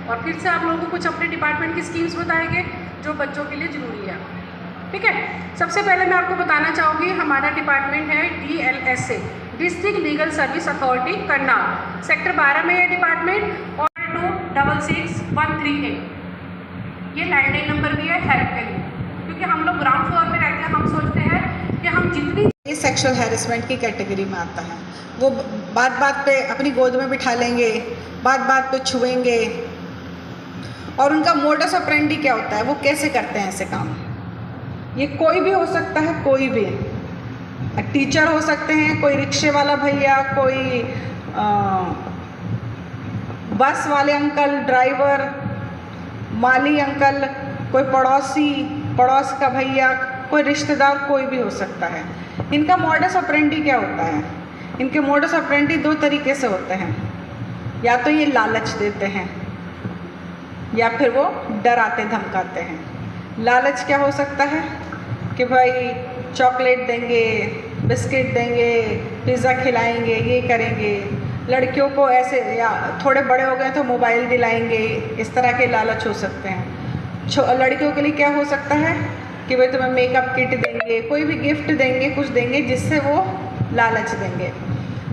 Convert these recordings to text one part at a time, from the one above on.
और फिर से आप लोगों को कुछ अपने डिपार्टमेंट की स्कीम्स बताएंगे जो बच्चों के लिए ज़रूरी है। ठीक है, सबसे पहले मैं आपको बताना चाहूँगी हमारा डिपार्टमेंट है DLSA, district legal service authority Karnal, sector 12 में है डिपार्टमेंट और 26613 ये लैंडलाइन नंबर भी है हेल्प के लिए, क्योंकि हम लोग ग्राउंड फ्लोर पे रहते हैं। हम सोचते हैं कि हम जितनी ये सेक्सुअल हैरेसमेंट की कैटेगरी में आता है। वो बात बात पे अपनी गोद में बिठा लेंगे, बात बात पे छुएंगे, और उनका मोडस ऑपरेंडी क्या होता है, वो कैसे करते हैं ऐसे काम। ये कोई भी हो सकता है, कोई भी टीचर हो सकते हैं, कोई रिक्शे वाला भैया, कोई बस वाले अंकल, ड्राइवर, माली अंकल, कोई पड़ोस का भैया, कोई रिश्तेदार, कोई भी हो सकता है। इनका मोडस ऑपरेंडी क्या होता है? इनके मोडस ऑपरेंडी दो तरीके से होते हैं। या तो ये लालच देते हैं या फिर वो डराते धमकाते हैं। लालच क्या हो सकता है कि भाई चॉकलेट देंगे, बिस्किट देंगे, पिज़्ज़ा खिलाएंगे, ये करेंगे। लड़कियों को ऐसे, या थोड़े बड़े हो गए तो मोबाइल दिलाएंगे, इस तरह के लालच हो सकते हैं। लड़कियों के लिए क्या हो सकता है कि भाई तुम्हें मेकअप किट देंगे, कोई भी गिफ्ट देंगे, कुछ देंगे जिससे वो लालच देंगे।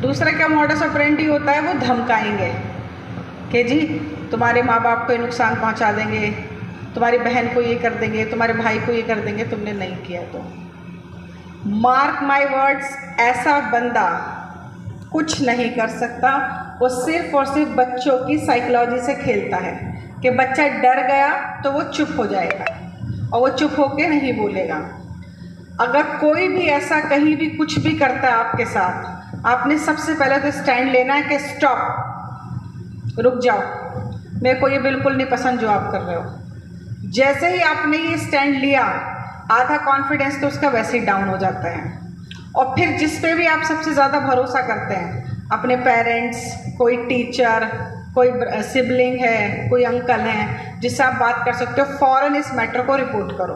दूसरा क्या मोडस ऑपरेंडी होता है, वो धमकाएंगे कि जी तुम्हारे माँ बाप को नुकसान पहुँचा देंगे, तुम्हारी बहन को ये कर देंगे, तुम्हारे भाई को ये कर देंगे, तुमने नहीं किया तो। मार्क माई वर्ड्स, ऐसा बंदा कुछ नहीं कर सकता। वो सिर्फ और सिर्फ बच्चों की साइकोलॉजी से खेलता है कि बच्चा डर गया तो वो चुप हो जाएगा और वो चुप होके नहीं बोलेगा। अगर कोई भी ऐसा कहीं भी कुछ भी करता है आपके साथ, आपने सबसे पहले तो स्टैंड लेना है कि स्टॉप, रुक जाओ, मेरे को ये बिल्कुल नहीं पसंद जो आप कर रहे हो। जैसे ही आपने ये स्टैंड लिया, आधा कॉन्फिडेंस तो उसका वैसे ही डाउन हो जाता है। और फिर जिस पे भी आप सबसे ज़्यादा भरोसा करते हैं, अपने पेरेंट्स, कोई टीचर, कोई सिबलिंग है, कोई अंकल हैं जिससे आप बात कर सकते हो, फ़ौरन इस मैटर को रिपोर्ट करो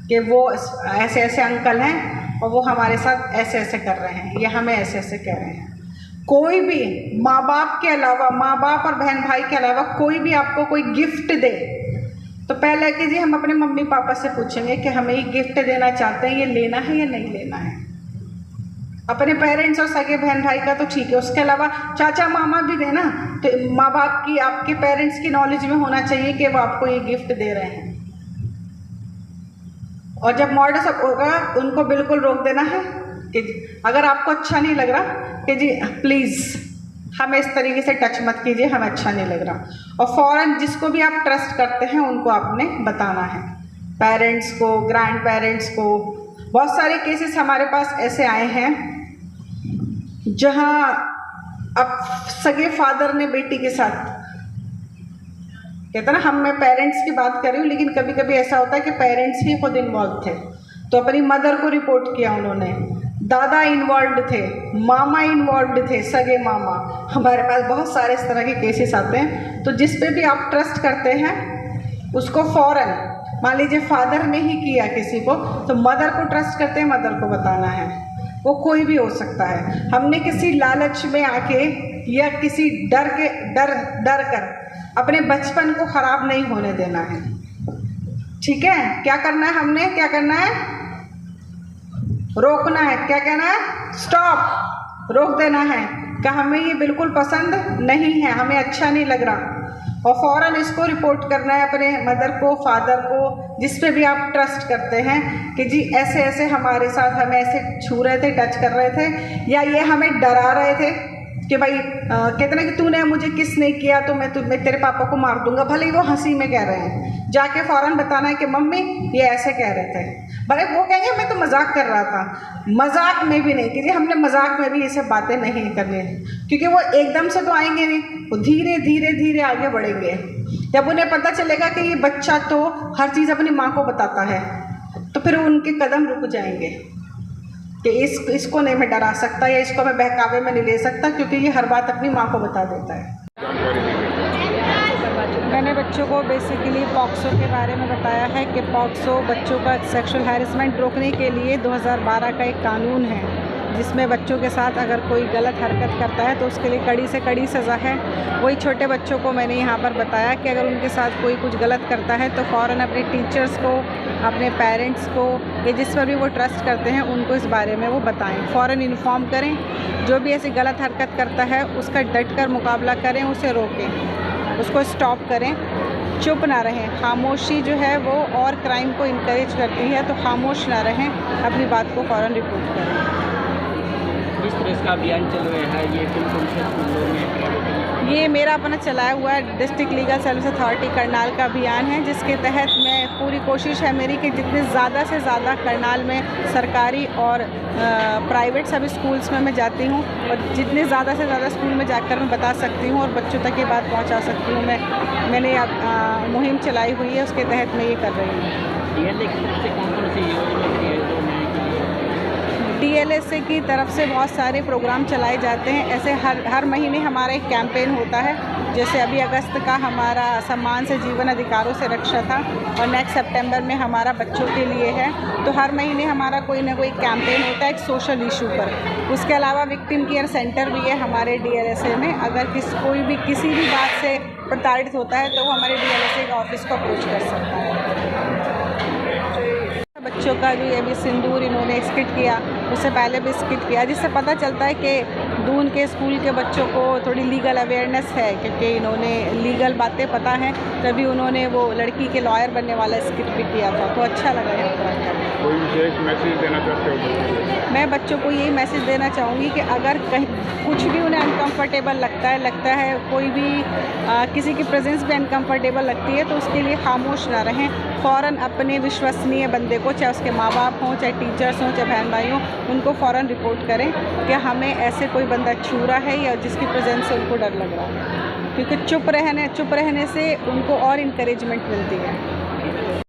कि वो ऐसे ऐसे अंकल हैं और वो हमारे साथ ऐसे ऐसे कर रहे हैं या हमें ऐसे ऐसे कह रहे हैं। कोई भी माँ बाप के अलावा, माँ बाप और बहन भाई के अलावा कोई भी आपको कोई गिफ्ट दे तो पहले कि जी हम अपने मम्मी पापा से पूछेंगे कि हमें ये गिफ्ट देना चाहते हैं, ये लेना है या नहीं लेना है। अपने पेरेंट्स और सगे बहन भाई का तो ठीक है, उसके अलावा चाचा मामा भी देना, तो माँ बाप की, आपके पेरेंट्स की नॉलेज में होना चाहिए कि वो आपको ये गिफ्ट दे रहे हैं। और जब मॉडस होगा उनको बिल्कुल रोक देना है कि अगर आपको अच्छा नहीं लग रहा कि जी प्लीज़ हमें इस तरीके से टच मत कीजिए, हमें अच्छा नहीं लग रहा। और फ़ौरन जिसको भी आप ट्रस्ट करते हैं उनको आपने बताना है, पेरेंट्स को, ग्रैंड पेरेंट्स को। बहुत सारे केसेस हमारे पास ऐसे आए हैं जहाँ अब सगे फादर ने बेटी के साथ, कहते ना, हम मैं पेरेंट्स की बात कर रही हूँ, लेकिन कभी कभी ऐसा होता है कि पेरेंट्स ही खुद इन्वॉल्व थे, तो अपनी मदर को रिपोर्ट किया उन्होंने, दादा इन्वॉल्व थे, मामा इन्वॉल्व थे, सगे मामा। हमारे पास बहुत सारे इस तरह के केसेस आते हैं। तो जिस पे भी आप ट्रस्ट करते हैं उसको फ़ौरन, मान लीजिए फादर ने ही किया किसी को, तो मदर को ट्रस्ट करते हैं, मदर को बताना है। वो कोई भी हो सकता है। हमने किसी लालच में आके या किसी डर कर अपने बचपन को ख़राब नहीं होने देना है। ठीक है, क्या करना है हमने, क्या करना है, रोकना है। क्या कहना है, स्टॉप, रोक देना है कि हमें ये बिल्कुल पसंद नहीं है, हमें अच्छा नहीं लग रहा। और फ़ौरन इसको रिपोर्ट करना है अपने मदर को, फादर को, जिस पे भी आप ट्रस्ट करते हैं कि जी ऐसे ऐसे हमारे साथ, हमें ऐसे छू रहे थे, टच कर रहे थे, या ये हमें डरा रहे थे कि भाई कहते ना कि तूने मुझे किस नहीं किया तो मैं तेरे पापा को मार दूंगा। भले ही वो हंसी में कह रहे हैं, जाके फ़ौरन बताना है कि मम्मी ये ऐसे कह रहे थे। भले वो कहेंगे मैं तो मजाक कर रहा था, मजाक में भी नहीं कीजिए, हमने मजाक में भी ये सब बातें नहीं करनी, क्योंकि वो एकदम से तो आएंगे नहीं, वो धीरे धीरे धीरे आगे बढ़ेंगे। जब उन्हें पता चलेगा कि ये बच्चा तो हर चीज़ अपनी माँ को बताता है, तो फिर उनके कदम रुक जाएंगे कि इसको नहीं मैं डरा सकता या इसको मैं बहकावे में नहीं ले सकता, क्योंकि ये हर बात अपनी माँ को बता देता है। मैंने बच्चों को बेसिकली पॉक्सो के बारे में बताया है कि पॉक्सो बच्चों का सेक्सुअल हैरेसमेंट रोकने के लिए 2012 का एक कानून है जिसमें बच्चों के साथ अगर कोई गलत हरकत करता है तो उसके लिए कड़ी से कड़ी सज़ा है। वही छोटे बच्चों को मैंने यहाँ पर बताया कि अगर उनके साथ कोई कुछ गलत करता है तो फ़ौरन अपने टीचर्स को, अपने पेरेंट्स को या जिस पर भी वो ट्रस्ट करते हैं उनको इस बारे में वो बताएं, फ़ौरन इन्फॉर्म करें। जो भी ऐसी गलत हरकत करता है उसका डट कर मुकाबला करें, उसे रोकें, उसको स्टॉप करें, चुप ना रहें। खामोशी जो है वो और क्राइम को इनकरेज करती है, तो खामोश ना रहें, अपनी बात को फ़ौरन रिपोर्ट करें। किस तरह इसका अभियान चल रहा है, ये कौन से स्कूलों में? ये मेरा अपना चलाया हुआ district legal service authority Karnal का अभियान है, जिसके तहत मैं पूरी कोशिश है मेरी कि जितने ज़्यादा से ज़्यादा करनाल में सरकारी और प्राइवेट सभी स्कूल्स में मैं जाती हूँ और जितने ज़्यादा से ज़्यादा स्कूल में जाकर मैं बता सकती हूँ और बच्चों तक ये बात पहुँचा सकती हूँ। मैंने मुहिम चलाई हुई है, उसके तहत मैं ये कर रही हूँ। DLSA की तरफ से बहुत सारे प्रोग्राम चलाए जाते हैं। ऐसे हर महीने हमारा एक कैंपेन होता है, जैसे अभी अगस्त का हमारा सम्मान से जीवन अधिकारों से रक्षा था और नेक्स्ट सितंबर में हमारा बच्चों के लिए है। तो हर महीने हमारा कोई ना कोई कैंपेन होता है एक सोशल इशू पर। उसके अलावा विक्टिम केयर सेंटर भी है हमारे DLSA में। अगर कोई भी किसी भी बात से प्रताड़ित होता है तो वो हमारे DLSA के ऑफिस को अप्रोच कर सकता है। बच्चों का जो अभी सिंदूर इन्होंने स्किट किया, उससे पहले भी स्किट किया, जिससे पता चलता है कि दून के स्कूल के बच्चों को थोड़ी लीगल अवेयरनेस है, क्योंकि इन्होंने लीगल बातें पता हैं, तभी उन्होंने वो लड़की के लॉयर बनने वाला स्किट भी किया था। तो अच्छा लगा यहाँ पर। कोई विशेष मैसेज देना चाहते हो? मैं बच्चों को यही मैसेज देना चाहूँगी कि अगर कहीं कुछ भी उन्हें अनकंफर्टेबल लगता है कोई भी किसी की प्रेजेंस भी अनकंफर्टेबल लगती है, तो उसके लिए खामोश ना रहें, फ़ौरन अपने विश्वसनीय बंदे को, चाहे उसके माँ बाप हों, चाहे टीचर्स हों, चाहे बहन भाई हों, उनको फ़ौरन रिपोर्ट करें कि हमें ऐसे कोई बंदा छू रहा है या जिसकी प्रेजेंस से उनको डर लग रहा है, क्योंकि चुप रहने से उनको और इनकरेजमेंट मिलती है।